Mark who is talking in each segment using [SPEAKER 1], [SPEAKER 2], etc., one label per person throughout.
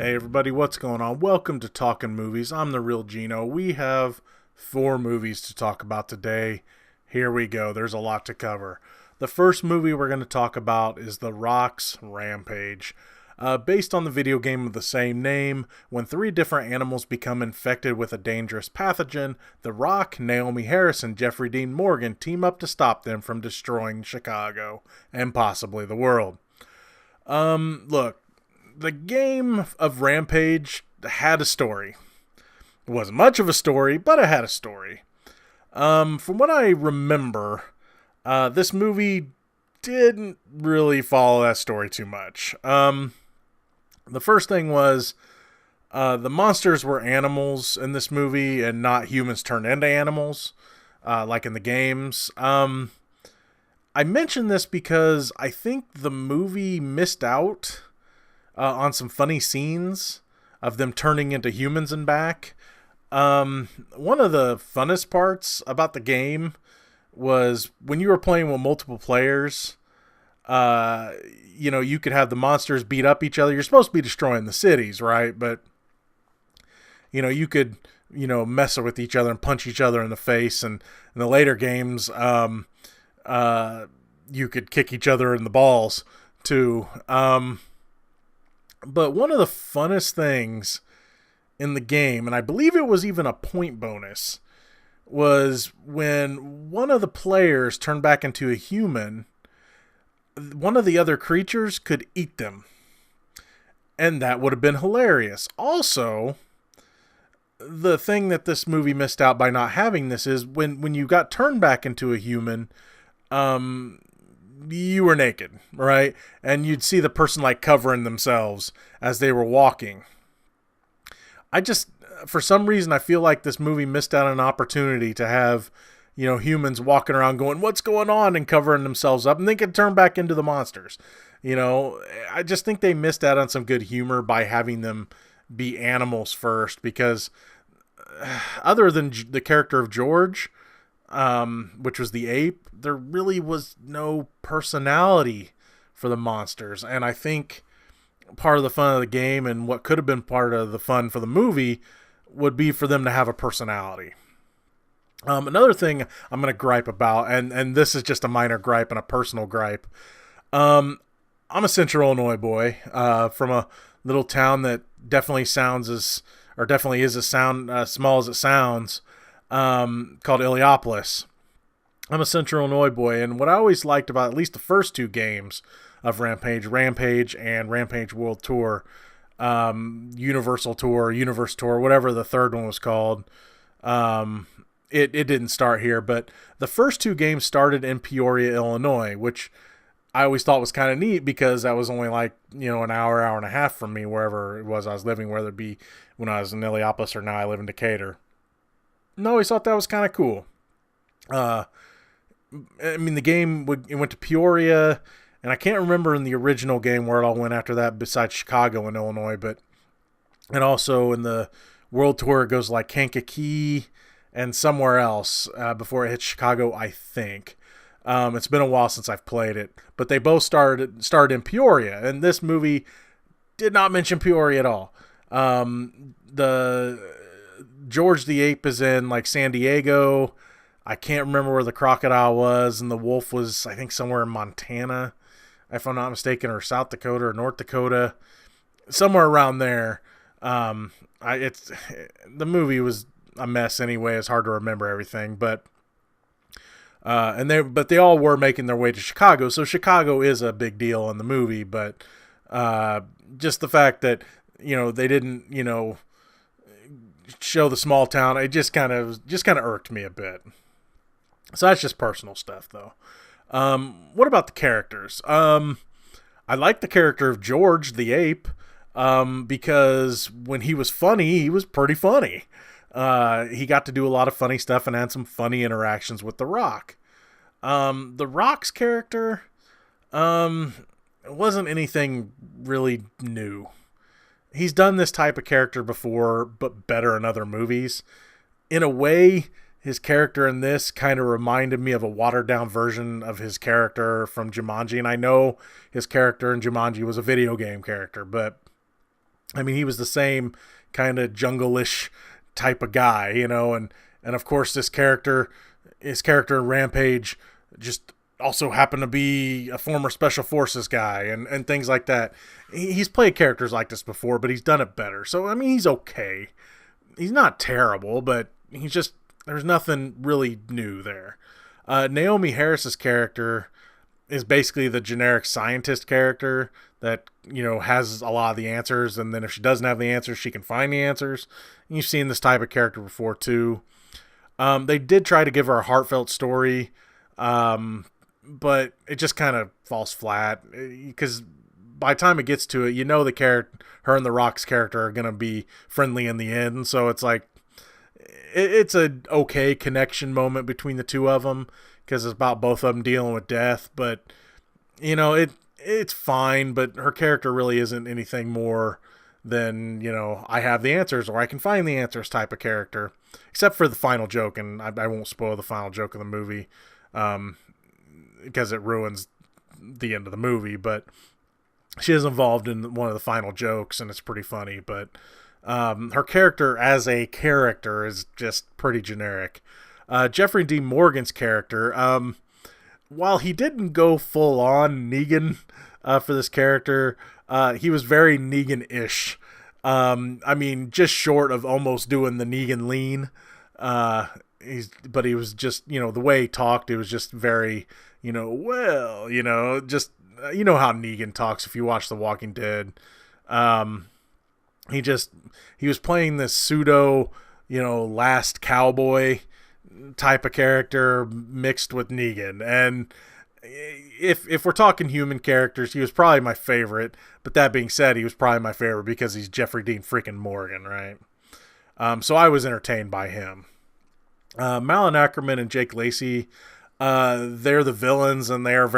[SPEAKER 1] Hey everybody, what's going on? Welcome to Talkin Movies. I'm the real Geno. We have 4 movies to talk about today. Here we go. There's a lot to cover. The first movie we're going to talk about is The Rock's Rampage. Based on the video game of the same name, when 3 different animals become infected with a dangerous pathogen, The Rock, Naomi Harris, and Jeffrey Dean Morgan team up to stop them from destroying Chicago and possibly the world. Look, the game of Rampage had a story. It wasn't much of a story, but it had a story. From what I remember, this movie didn't really follow that story too much. The first thing was the monsters were animals in this movie and not humans turned into animals, like in the games. I mention this because I think the movie missed out on some funny scenes of them turning into humans and back. One of the funnest parts about the game was when you were playing with multiple players, you could have the monsters beat up each other. You're supposed to be destroying the cities, right? But, you could, mess with each other and punch each other in the face. And in the later games, you could kick each other in the balls too. But one of the funnest things in the game, and I believe it was even a point bonus, was when one of the players turned back into a human, one of the other creatures could eat them. And that would have been hilarious. Also, the thing that this movie missed out by not having this is when you got turned back into a human, you were naked, right? And you'd see the person like covering themselves as they were walking. For some reason, I feel like this movie missed out on an opportunity to have, humans walking around going, what's going on? And covering themselves up and they could turn back into the monsters. I just think they missed out on some good humor by having them be animals first, because other than the character of George, which was the ape, there really was no personality for the monsters. And I think part of the fun of the game and what could have been part of the fun for the movie would be for them to have a personality. Another thing I'm going to gripe about, and this is just a minor gripe and a personal gripe. I'm a Central Illinois boy, from a little town that definitely is as small as it sounds, called Illiopolis. I'm a Central Illinois boy, and what I always liked about at least the first 2 games of Rampage and Rampage World Tour, Universal Tour, Universe Tour, whatever the third one was called, it didn't start here, but the first 2 games started in Peoria, Illinois, which I always thought was kind of neat because that was only like, an hour and a half from me, wherever it was I was living, whether it be when I was in Illiopolis or now I live in Decatur. I always thought that was kind of cool. The game went to Peoria, and I can't remember in the original game where it all went after that besides Chicago and Illinois, and also in the World Tour it goes like Kankakee and somewhere else before it hits Chicago, I think. It's been a while since I've played it, but they both started in Peoria, and this movie did not mention Peoria at all. The George the Ape is in like San Diego. I can't remember where the crocodile was, and the wolf was, I think, somewhere in Montana, if I'm not mistaken, or South Dakota or North Dakota, somewhere around there. The movie was a mess anyway. It's hard to remember everything, but they all were making their way to Chicago, so Chicago is a big deal in the movie. But just the fact that they didn't show the small town, it just kind of irked me a bit. So that's just personal stuff, though. What about the characters? I like the character of George the ape, because when he was funny, he was pretty funny. He got to do a lot of funny stuff and had some funny interactions with The Rock. The Rock's character, it wasn't anything really new. He's done this type of character before, but better in other movies. In a way, his character in this kind of reminded me of a watered-down version of his character from Jumanji. And I know his character in Jumanji was a video game character, but I mean, he was the same kind of jungle-ish type of guy, and of course his character in Rampage just also happened to be a former special forces guy and things like that. He's played characters like this before, but he's done it better. So, I mean, he's okay. He's not terrible, but there's nothing really new there. Naomi Harris's character is basically the generic scientist character that, has a lot of the answers, and then if she doesn't have the answers, she can find the answers. And you've seen this type of character before, too. They did try to give her a heartfelt story, but it just kind of falls flat, because by the time it gets to it, her and The Rock's character are going to be friendly in the end, so it's like, it's a okay connection moment between the two of them, because it's about both of them dealing with death, but it's fine, but her character really isn't anything more than, I have the answers or I can find the answers type of character, except for the final joke, and I won't spoil the final joke of the movie because it ruins the end of the movie, but she is involved in one of the final jokes, and it's pretty funny, but her character as a character is just pretty generic. Jeffrey Dean Morgan's character, while he didn't go full on Negan for this character, he was very Negan-ish. I mean, just short of almost doing the Negan lean. But he was just, the way he talked, it was just very, just, how Negan talks if you watch The Walking Dead. He was playing this pseudo, last cowboy type of character mixed with Negan. And if we're talking human characters, he was probably my favorite. But that being said, he was probably my favorite because he's Jeffrey Dean freaking Morgan, right? So I was entertained by him. Malin Ackerman and Jake Lacey, they're the villains, and they're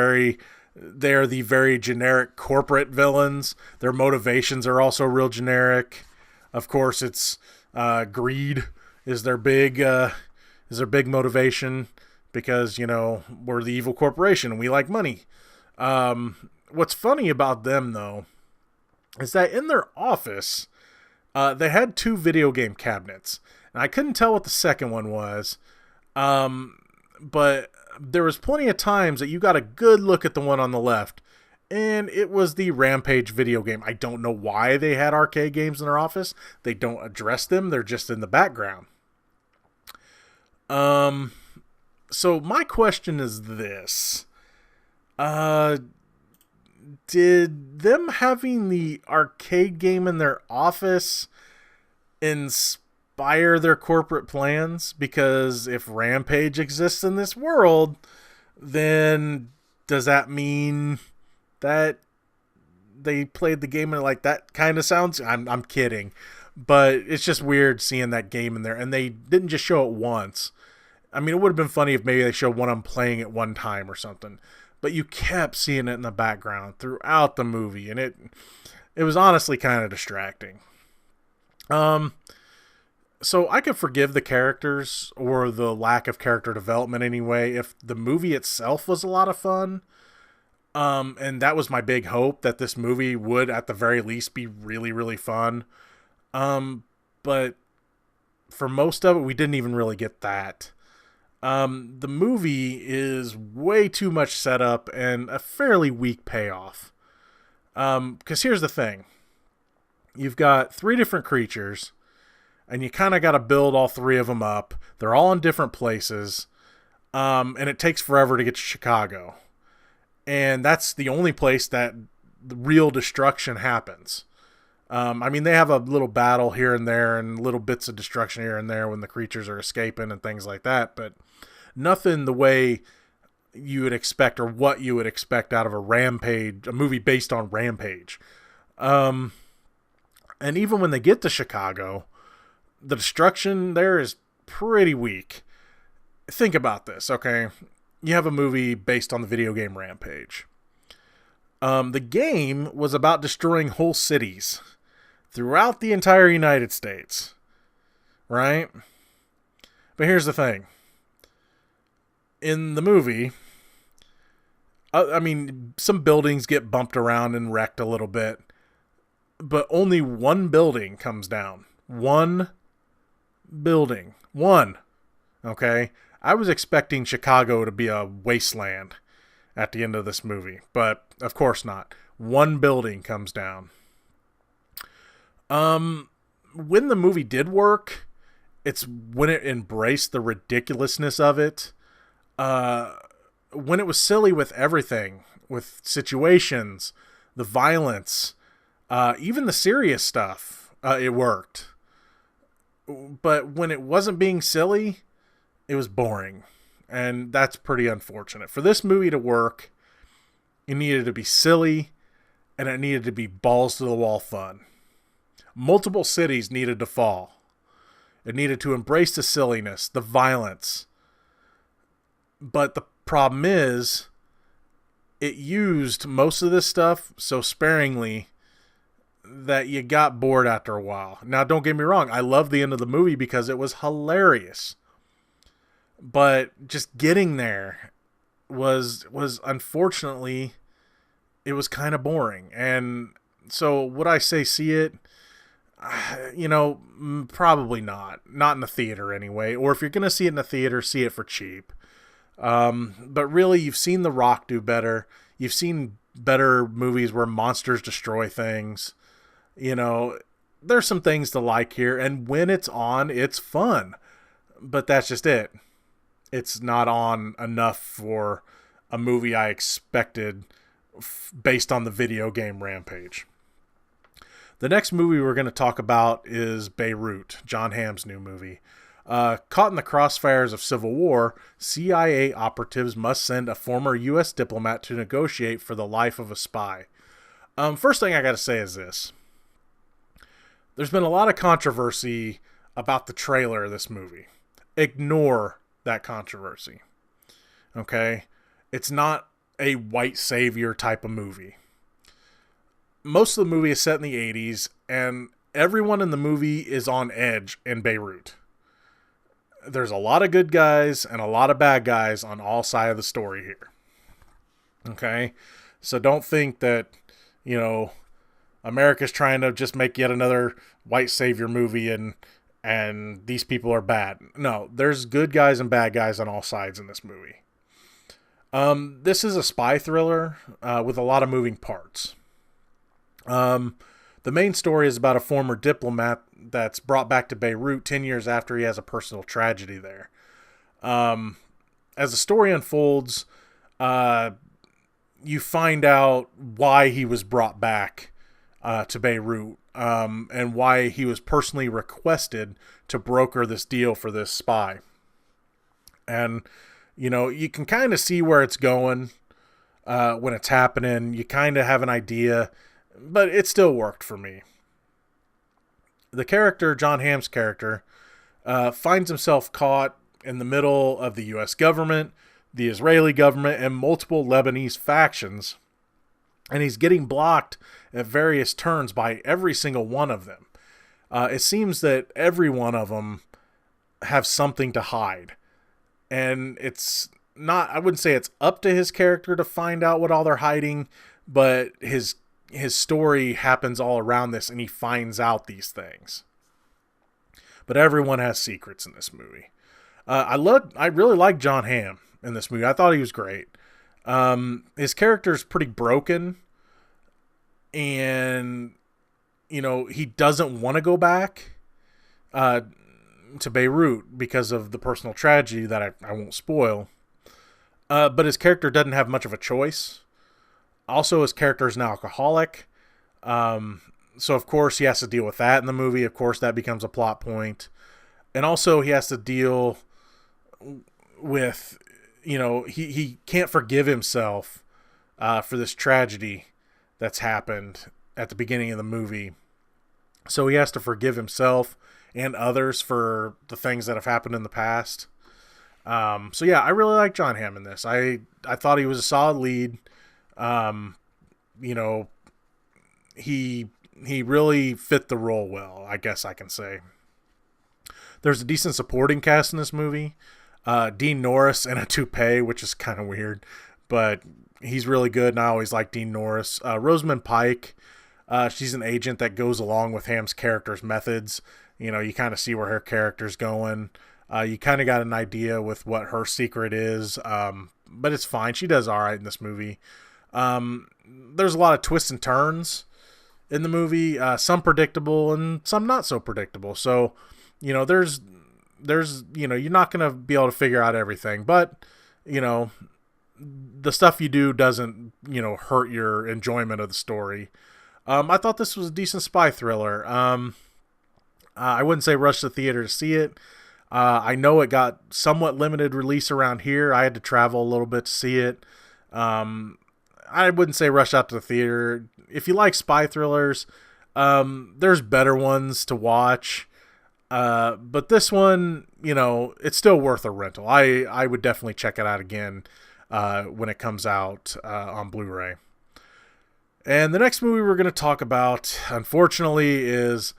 [SPEAKER 1] the very generic corporate villains. Their motivations are also real generic. Of course, it's greed is their big motivation, because we're the evil corporation and we like money. What's funny about them, though, is that in their office, they had 2 video game cabinets, and I couldn't tell what the second one was, but there was plenty of times that you got a good look at the one on the left, and it was the Rampage video game. I don't know why they had arcade games in their office. They don't address them. They're just in the background. So my question is this. Did them having the arcade game in their office inspire their corporate plans? Because if Rampage exists in this world, then does that mean that they played the game and like that kind of sounds? I'm kidding, but it's just weird seeing that game in there, and they didn't just show it once. I mean, it would have been funny if maybe they showed one of them playing it one time or something, but you kept seeing it in the background throughout the movie, and it was honestly kind of distracting. So I could forgive the characters or the lack of character development anyway if the movie itself was a lot of fun. And that was my big hope, that this movie would at the very least be really, really fun. But for most of it, we didn't even really get that. The movie is way too much setup and a fairly weak payoff. Because here's the thing. You've got 3 different creatures, and you kind of got to build all 3 of them up. They're all in different places. And it takes forever to get to Chicago. And that's the only place that the real destruction happens. I mean, they have a little battle here and there and little bits of destruction here and there when the creatures are escaping and things like that, but nothing the way you would expect or what you would expect out of a movie based on Rampage. And even when they get to Chicago, the destruction there is pretty weak. Think about this, okay? You have a movie based on the video game Rampage. The game was about destroying whole cities throughout the entire United States, right? But here's the thing. In the movie, I mean, some buildings get bumped around and wrecked a little bit, but only one building comes down. One building. One. Okay? I was expecting Chicago to be a wasteland at the end of this movie, but of course not. One building comes down. When the movie did work, it's when it embraced the ridiculousness of it. When it was silly with everything, with situations, the violence, even the serious stuff, it worked. But when it wasn't being silly, it was boring. And that's pretty unfortunate. For this movie to work, it needed to be silly, and it needed to be balls to the wall fun. Multiple cities needed to fall. It needed to embrace the silliness, the violence. But the problem is, it used most of this stuff so sparingly that you got bored after a while. Now, don't get me wrong. I love the end of the movie because it was hilarious. But just getting there was unfortunately, it was kind of boring. And so would I say see it? Probably not. Not in the theater anyway. Or if you're going to see it in the theater, see it for cheap. But really, you've seen The Rock do better. You've seen better movies where monsters destroy things. There's some things to like here. And when it's on, it's fun. But that's just it. It's not on enough for a movie I expected based on the video game Rampage. The next movie we're going to talk about is Beirut, John Hamm's new movie. Caught in the crossfires of civil war, CIA operatives must send a former U.S. diplomat to negotiate for the life of a spy. First thing I got to say is this. There's been a lot of controversy about the trailer of this movie. Ignore that controversy. Okay? It's not a white savior type of movie. Most of the movie is set in the 80s, and everyone in the movie is on edge in Beirut. There's a lot of good guys and a lot of bad guys on all sides of the story here. Okay? So don't think that, America's trying to just make yet another white savior movie and these people are bad. No, there's good guys and bad guys on all sides in this movie. This is a spy thriller with a lot of moving parts. The main story is about a former diplomat that's brought back to Beirut 10 years after he has a personal tragedy there. As the story unfolds, you find out why he was brought back to Beirut, and why he was personally requested to broker this deal for this spy. And, you can kind of see where it's going when it's happening. You kind of have an idea, but it still worked for me. The character, John Hamm's character, finds himself caught in the middle of the U.S. government, the Israeli government, and multiple Lebanese factions. And he's getting blocked at various turns by every single one of them. It seems that every one of them have something to hide. And it's not, I wouldn't say it's up to his character to find out what all they're hiding, but his story happens all around this, and he finds out these things. But everyone has secrets in this movie. I really like John Hamm in this movie. I thought he was great. His character's pretty broken, and he doesn't want to go back to Beirut because of the personal tragedy that I won't spoil. But his character doesn't have much of a choice. Also, his character is an alcoholic. So, of course, he has to deal with that in the movie. Of course, that becomes a plot point. And also, he has to deal with, he can't forgive himself for this tragedy that's happened at the beginning of the movie. So he has to forgive himself and others for the things that have happened in the past. So, yeah, I really like John Hamm in this. I thought he was a solid lead. He really fit the role well, I guess I can say. There's a decent supporting cast in this movie. Dean Norris in a toupee, which is kind of weird, but he's really good, and I always like Dean Norris. Rosamund Pike She's an agent that goes along with Ham's character's methods. You kind of see where her character's going. You kind of got an idea with what her secret is, but it's fine. She does all right in this movie. There's a lot of twists and turns in the movie, some predictable and some not so predictable. So, there's you're not going to be able to figure out everything, but, the stuff you do doesn't, hurt your enjoyment of the story. I thought this was a decent spy thriller. I wouldn't say rush to the theater to see it. I know it got somewhat limited release around here. I had to travel a little bit to see it. I wouldn't say rush out to the theater. If you like spy thrillers, there's better ones to watch. But this one, it's still worth a rental. I would definitely check it out again when it comes out on Blu-ray. And the next movie we're going to talk about, unfortunately, is,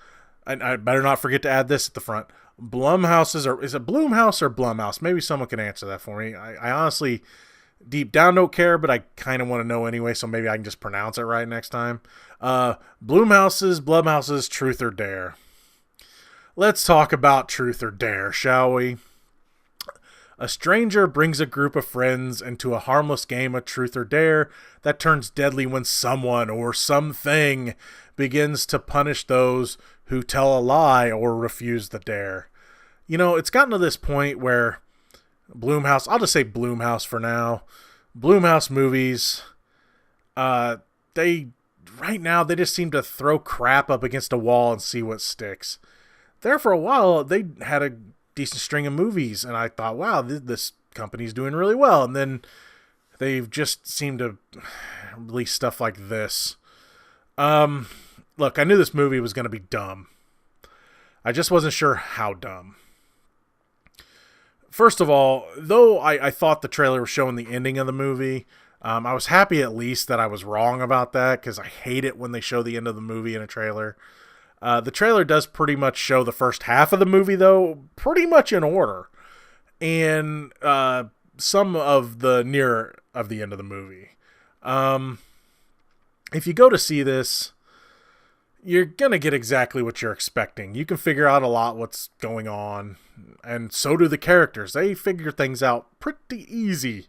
[SPEAKER 1] and I better not forget to add this at the front, Blumhouse's, or is it Blumhouse or Blumhouse? Maybe someone can answer that for me. I honestly, deep down, don't care, but I kind of want to know anyway, so maybe I can just pronounce it right next time. Blumhouse's Truth or Dare. Let's talk about Truth or Dare, shall we? A stranger brings a group of friends into a harmless game of Truth or Dare that turns deadly when someone or something begins to punish those who tell a lie or refuse the dare. It's gotten to this point where Blumhouse, I'll just say Blumhouse for now, Blumhouse movies, right now they just seem to throw crap up against a wall and see what sticks. There for a while, they had a decent string of movies, and I thought, wow, this company's doing really well. And then they've just seemed to release stuff like this. Look, I knew this movie was going to be dumb. I just wasn't sure how dumb. First of all, though I thought the trailer was showing the ending of the movie, I was happy at least that I was wrong about that, because I hate it when they show the end of the movie in a trailer. The trailer does pretty much show the first half of the movie, though, pretty much in order. And some of the near of the end of the movie. If you go to see this, you're going to get exactly what you're expecting. You can figure out a lot what's going on. And so do the characters. They figure things out pretty easy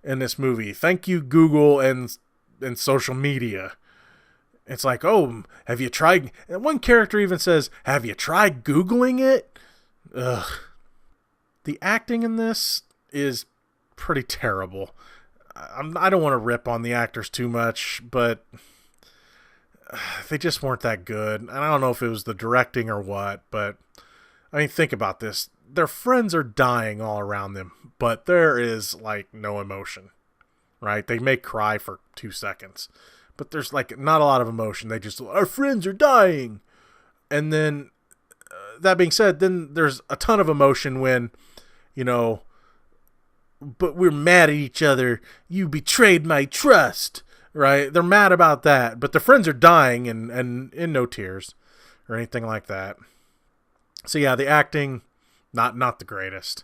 [SPEAKER 1] in this movie. Thank you, Google and social media. It's like, oh, have you tried... And one character even says, have you tried Googling it? Ugh. The acting in this is pretty terrible. I don't want to rip on the actors too much, but they just weren't that good. And I don't know if it was the directing or what, but I mean, think about this. Their friends are dying all around them, but there is like no emotion, right? They may cry for 2 seconds, but there's like not a lot of emotion. They just, our friends are dying. And then that being said, then there's a ton of emotion when, but we're mad at each other. You betrayed my trust, right? They're mad about that, but their friends are dying and in no tears or anything like that. So yeah, the acting, not the greatest.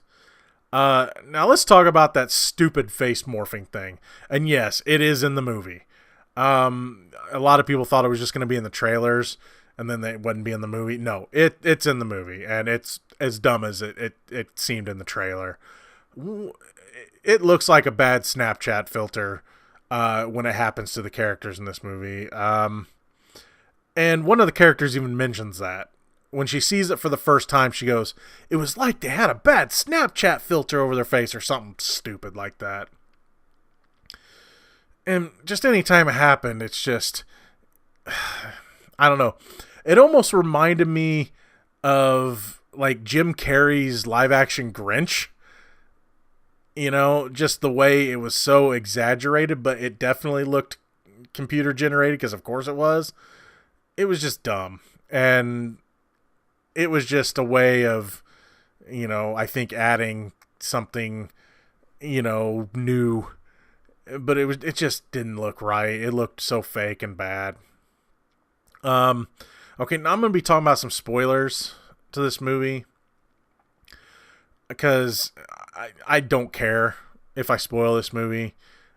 [SPEAKER 1] Now let's talk about that stupid face morphing thing. And yes, it is in the movie. A lot of people thought it was just going to be in the trailers and then it wouldn't be in the movie. No, it's in the movie, and it's as dumb as it seemed in the trailer. It looks like a bad Snapchat filter when it happens to the characters in this movie. And one of the characters even mentions that. When she sees it for the first time, she goes, it was like they had a bad Snapchat filter over their face or something stupid like that. And just any time it happened, it's just, I don't know. It almost reminded me of like Jim Carrey's live action Grinch. Just the way it was so exaggerated, but it definitely looked computer generated because of course it was. It was just dumb. And it was just a way of, I think adding something, new. But it just didn't look right. It looked so fake and bad. Okay, now I'm going to be talking about some spoilers to this movie. Because I don't care if I spoil this movie.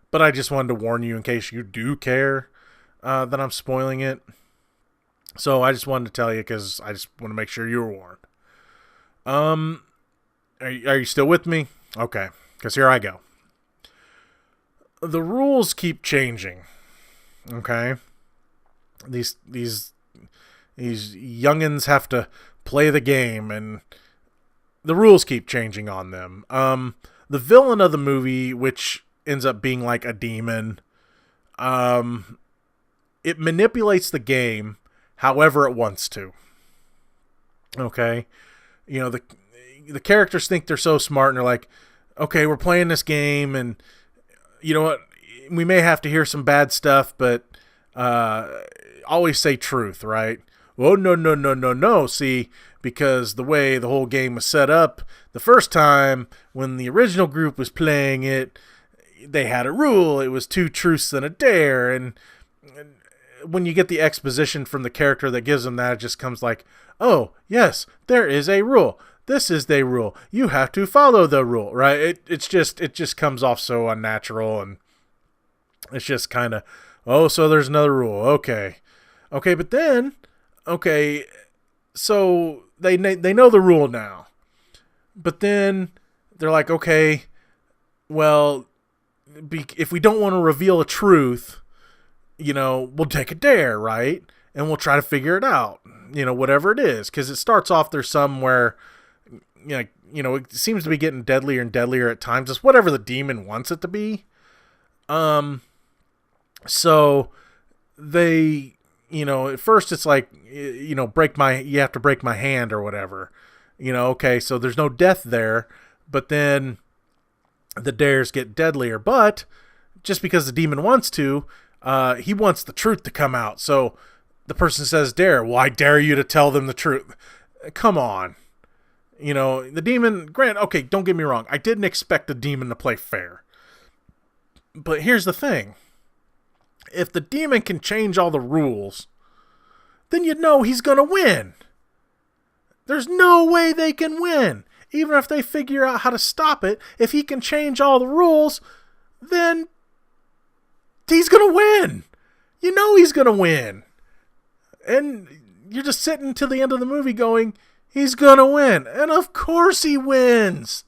[SPEAKER 1] But I just wanted to warn you in case you do care that I'm spoiling it. So I just wanted to tell you because I just want to make sure you were warned. Um, are you still with me? Okay, because here I go. The rules keep changing. Okay, these youngins have to play the game, and the rules keep changing on them. The villain of the movie, which ends up being like a demon, it manipulates the game however it wants to. Okay, the characters think they're so smart, and they're like, okay, we're playing this game, and you know what? We may have to hear some bad stuff, but always say truth, right? Oh, no, no, no, no, no. See, because the way the whole game was set up the first time when the original group was playing it, they had a rule. It was 2 truths and a dare. And when you get the exposition from the character that gives them that, it just comes like, oh, yes, there is a rule. This is the rule. You have to follow the rule, right? It just comes off so unnatural, and it's just kind of, oh, so there's another rule. Okay, but then, okay, so they know the rule now, but then they're like, okay, well, if we don't want to reveal a truth, we'll take a dare, right? And we'll try to figure it out, whatever it is, because it starts off there's some where, it seems to be getting deadlier and deadlier at times. It's whatever the demon wants it to be. So they, at first it's like, you have to break my hand or whatever, okay, so there's no death there, but then the dares get deadlier. But just because the demon wants to, he wants the truth to come out. So the person says dare. Well, I dare you to tell them the truth. Come on. The demon, okay, don't get me wrong. I didn't expect the demon to play fair. But here's the thing. If the demon can change all the rules, then he's going to win. There's no way they can win. Even if they figure out how to stop it, if he can change all the rules, then he's going to win. He's going to win. And you're just sitting to the end of the movie going, he's going to win. And of course he wins.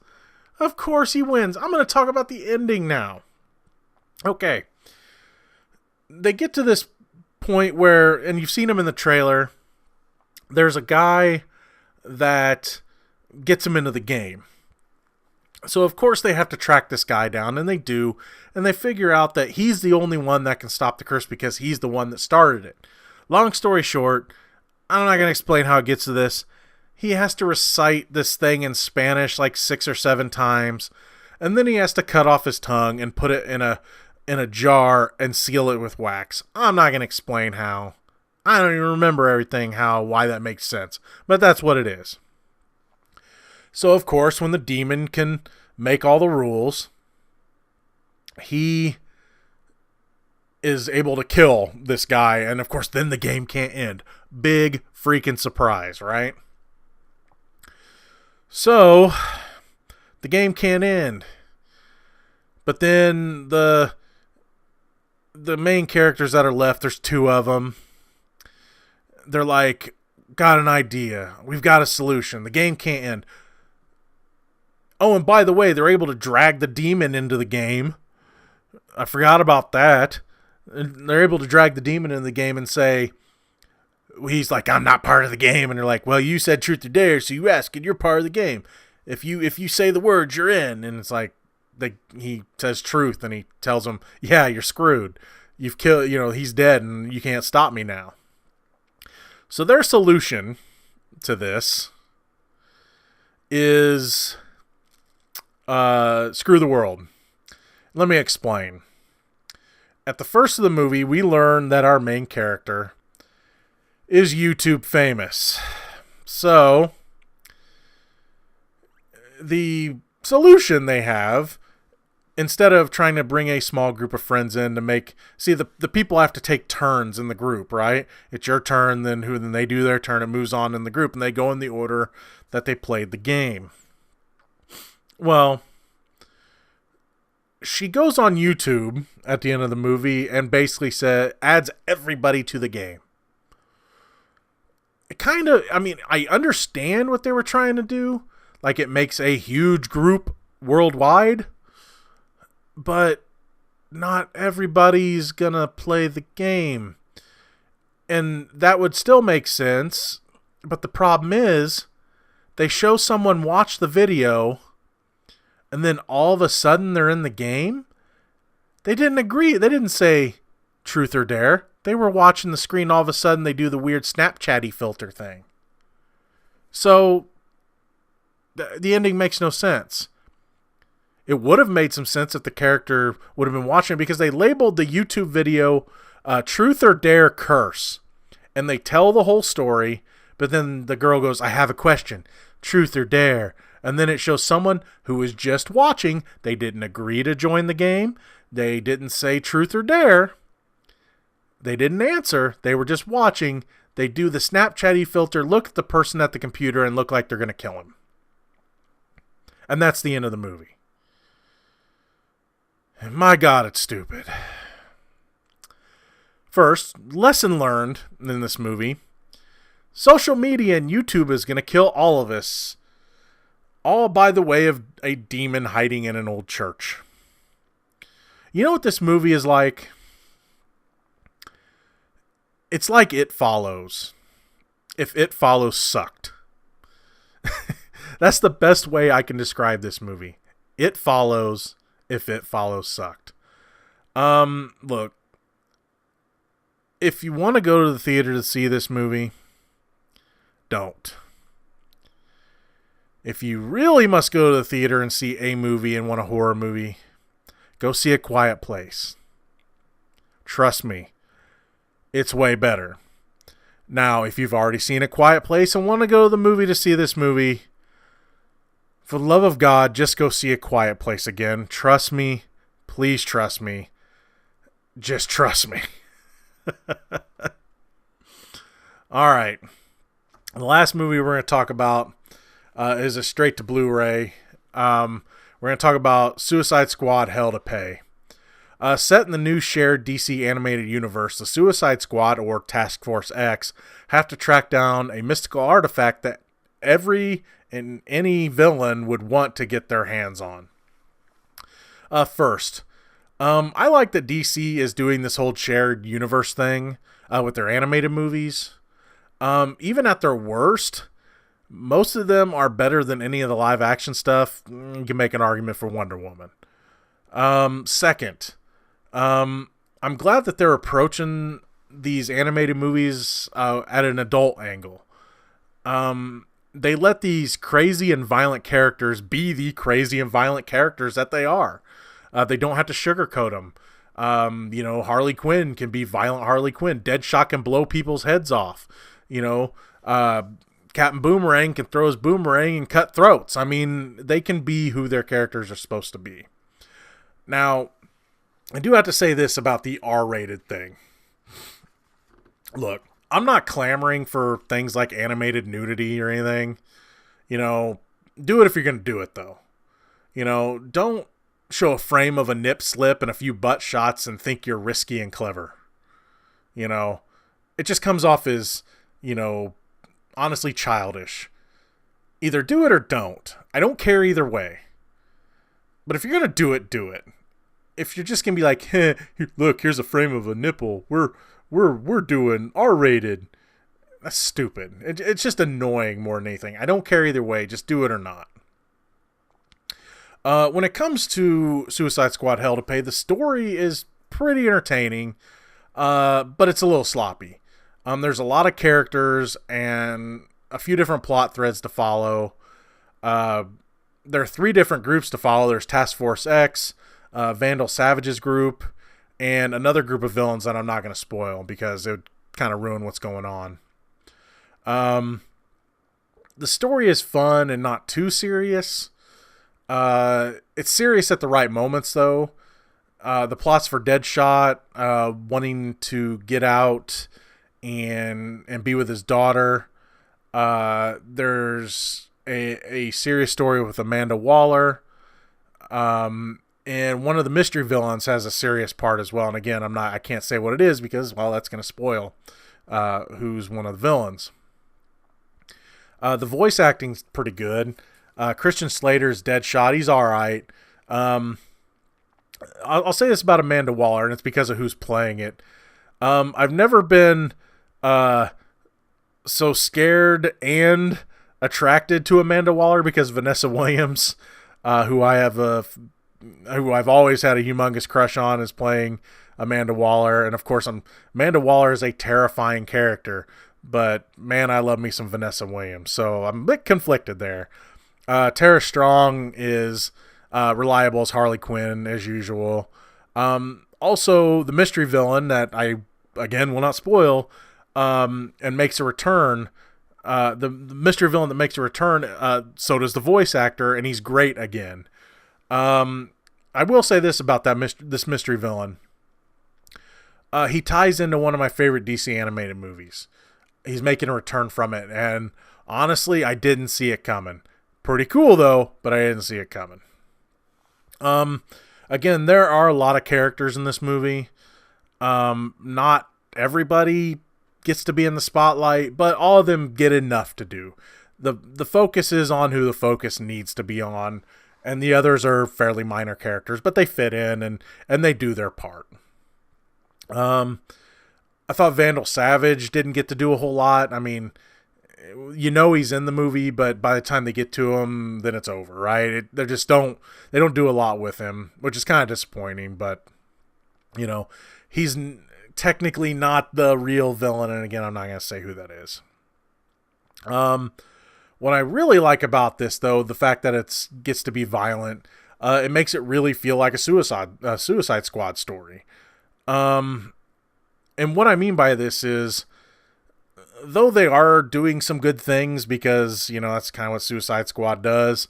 [SPEAKER 1] Of course he wins. I'm going to talk about the ending now. Okay. They get to this point where, and you've seen him in the trailer, there's a guy that gets him into the game. So of course they have to track this guy down, and they do, and they figure out that he's the only one that can stop the curse because he's the one that started it. Long story short, I'm not going to explain how it gets to this. He has to recite this thing in Spanish like 6 or 7 times, and then he has to cut off his tongue and put it in a jar and seal it with wax. I'm not going to explain how. I don't even remember everything, why that makes sense, but that's what it is. So of course, when the demon can make all the rules, he is able to kill this guy, and of course then the game can't end. Big freaking surprise, right? So the game can't end. But then the main characters that are left, there's 2 of them. They're like, got an idea. We've got a solution. The game can't end. Oh, and by the way, they're able to drag the demon into the game. I forgot about that. They're able to drag the demon into the game and say, he's like, I'm not part of the game. And they're like, well, you said truth or dare, so you ask and you're part of the game. If you say the words, you're in. And it's like, he says truth, and he tells him, yeah, you're screwed. You've killed, he's dead, and you can't stop me now. So their solution to this is screw the world. Let me explain. At the first of the movie, we learn that our main character is YouTube famous. So the solution they have, instead of trying to bring a small group of friends in to the people have to take turns in the group, right? It's your turn, then they do their turn, it moves on in the group, and they go in the order that they played the game. Well, she goes on YouTube at the end of the movie and basically adds everybody to the game. I understand what they were trying to do. Like, it makes a huge group worldwide, but not everybody's gonna play the game. And that would still make sense, but the problem is, they show someone watch the video, and then all of a sudden they're in the game. They didn't agree. They didn't say truth or dare. They were watching the screen. All of a sudden they do the weird Snapchatty filter thing. So the ending makes no sense. It would have made some sense if the character would have been watching it, because they labeled the YouTube video Truth or Dare Curse. And they tell the whole story, but then the girl goes, I have a question. Truth or dare? And then it shows someone who was just watching. They didn't agree to join the game. They didn't say truth or dare. They didn't answer. They were just watching. They do the Snapchatty filter, look at the person at the computer, and look like they're going to kill him. And that's the end of the movie. And my God, it's stupid. First, lesson learned in this movie. Social media and YouTube is going to kill all of us. All by the way of a demon hiding in an old church. You know what this movie is like? It's like It Follows. If It Follows sucked. That's the best way I can describe this movie. It Follows if It Follows sucked. Look. If you want to go to the theater to see this movie, don't. If you really must go to the theater and see a movie and want a horror movie, go see A Quiet Place. Trust me, it's way better. Now, if you've already seen A Quiet Place and want to go to the movie to see this movie, for the love of God, just go see A Quiet Place again. Trust me. Please trust me. Just trust me. All right. The last movie we're going to talk about is a straight to Blu-ray. We're going to talk about Suicide Squad: Hell to Pay. Set in the new shared DC animated universe, the Suicide Squad, or Task Force X, have to track down a mystical artifact that every and any villain would want to get their hands on. First, I like that DC is doing this whole shared universe thing with their animated movies. Even at their worst, most of them are better than any of the live action stuff. You can make an argument for Wonder Woman. Second, I'm glad that they're approaching these animated movies at an adult angle. They let these crazy and violent characters be the crazy and violent characters that they are. They don't have to sugarcoat them. Harley Quinn can be violent Harley Quinn. Deadshot can blow people's heads off. Captain Boomerang can throw his boomerang and cut throats. I mean, they can be who their characters are supposed to be. Now, I do have to say this about the R-rated thing. Look, I'm not clamoring for things like animated nudity or anything. Do it if you're going to do it, though. Don't show a frame of a nip slip and a few butt shots and think you're risky and clever. It just comes off as, honestly childish. Either do it or don't. I don't care either way. But if you're going to do it, do it. If you're just going to be like, hey, look, here's a frame of a nipple. We're doing R-rated. That's stupid. It's just annoying more than anything. I don't care either way. Just do it or not. When it comes to Suicide Squad: Hell to Pay, the story is pretty entertaining, but it's a little sloppy. There's a lot of characters and a few different plot threads to follow. There are 3 different groups to follow. There's Task Force X, Vandal Savage's group, and another group of villains that I'm not going to spoil because it would kind of ruin what's going on. The story is fun and not too serious. It's serious at the right moments, though. The plot's for Deadshot wanting to get out and be with his daughter. There's a serious story with Amanda Waller. And one of the mystery villains has a serious part as well. And again, I can't say what it is because, well, that's going to spoil who's one of the villains. The voice acting's pretty good. Christian Slater's Deadshot. He's all right. I'll say this about Amanda Waller, and it's because of who's playing it. I've never been so scared and attracted to Amanda Waller because Vanessa Williams, who I've always had a humongous crush on, is playing Amanda Waller. And of course, Amanda Waller is a terrifying character, but man, I love me some Vanessa Williams. So I'm a bit conflicted there. Tara Strong is reliable as Harley Quinn as usual. Also, the mystery villain that I, again, will not spoil, and makes a return. The mystery villain that makes a return, so does the voice actor, and he's great again. I will say this about this mystery villain. He ties into one of my favorite DC animated movies. He's making a return from it, and honestly, I didn't see it coming. Pretty cool, though, but I didn't see it coming. Again, there are a lot of characters in this movie. Not everybody gets to be in the spotlight, but all of them get enough to do. The focus is on who the focus needs to be on, and the others are fairly minor characters, but they fit in and they do their part. I thought Vandal Savage didn't get to do a whole lot. I mean, he's in the movie, but by the time they get to him, then it's over, right? They don't do a lot with him, which is kind of disappointing, but he's technically not the real villain, and again, I'm not going to say who that is. What I really like about this, though, the fact that it gets to be violent, it makes it really feel like a Suicide Squad story. And what I mean by this is, though they are doing some good things, because, that's kind of what Suicide Squad does,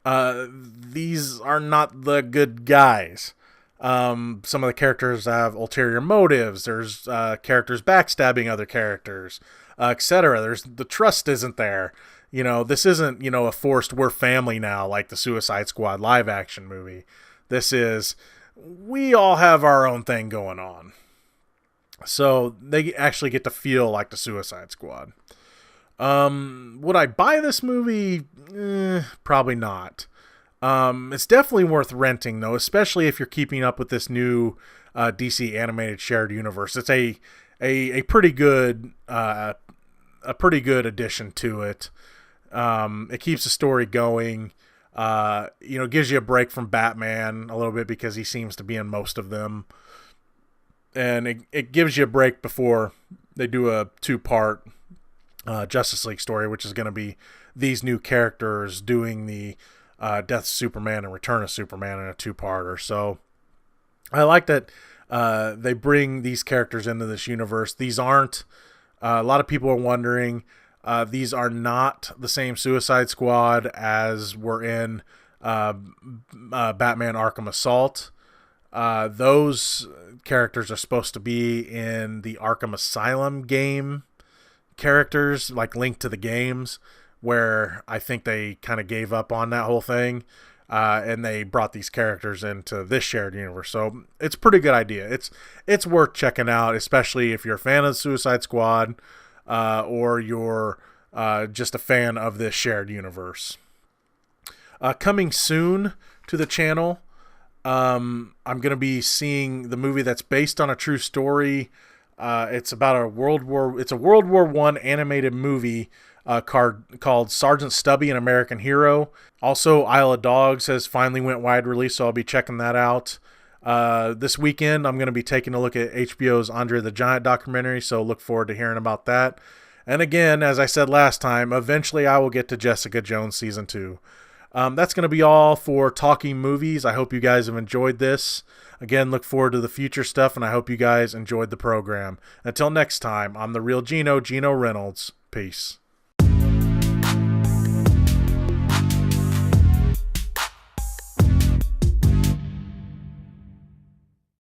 [SPEAKER 1] these are not the good guys. Some of the characters have ulterior motives. There's characters backstabbing other characters, etc. The trust isn't there. This isn't, a forced we're family now like the Suicide Squad live action movie. This is, we all have our own thing going on. So they actually get to feel like the Suicide Squad. Would I buy this movie? Probably not. It's definitely worth renting, though, especially if you're keeping up with this new DC animated shared universe. It's a pretty good addition to it. It keeps the story going. Gives you a break from Batman a little bit because he seems to be in most of them. And it gives you a break before they do a 2-part Justice League story, which is going to be these new characters doing the Death of Superman and Return of Superman in a 2-parter. So I like that they bring these characters into this universe. These aren't, a lot of people are wondering, these are not the same Suicide Squad as were in Batman Arkham Assault. Those characters are supposed to be in the Arkham Asylum game characters, like linked to the games, where I think they kind of gave up on that whole thing, and they brought these characters into this shared universe. So it's a pretty good idea. It's worth checking out, especially if you're a fan of Suicide Squad, or you're just a fan of this shared universe. Coming soon to the channel, I'm going to be seeing the movie that's based on a true story. It's about a World War I animated movie called Sergeant Stubby, an American Hero. Also, Isle of Dogs has finally went wide release, so I'll be checking that out. This weekend, I'm going to be taking a look at HBO's Andre the Giant documentary, so look forward to hearing about that. And again, as I said last time, eventually I will get to Jessica Jones Season 2. That's going to be all for Talking Movies. I hope you guys have enjoyed this. Again, look forward to the future stuff, and I hope you guys enjoyed the program. Until next time, I'm the real Geno Reynolds. Peace.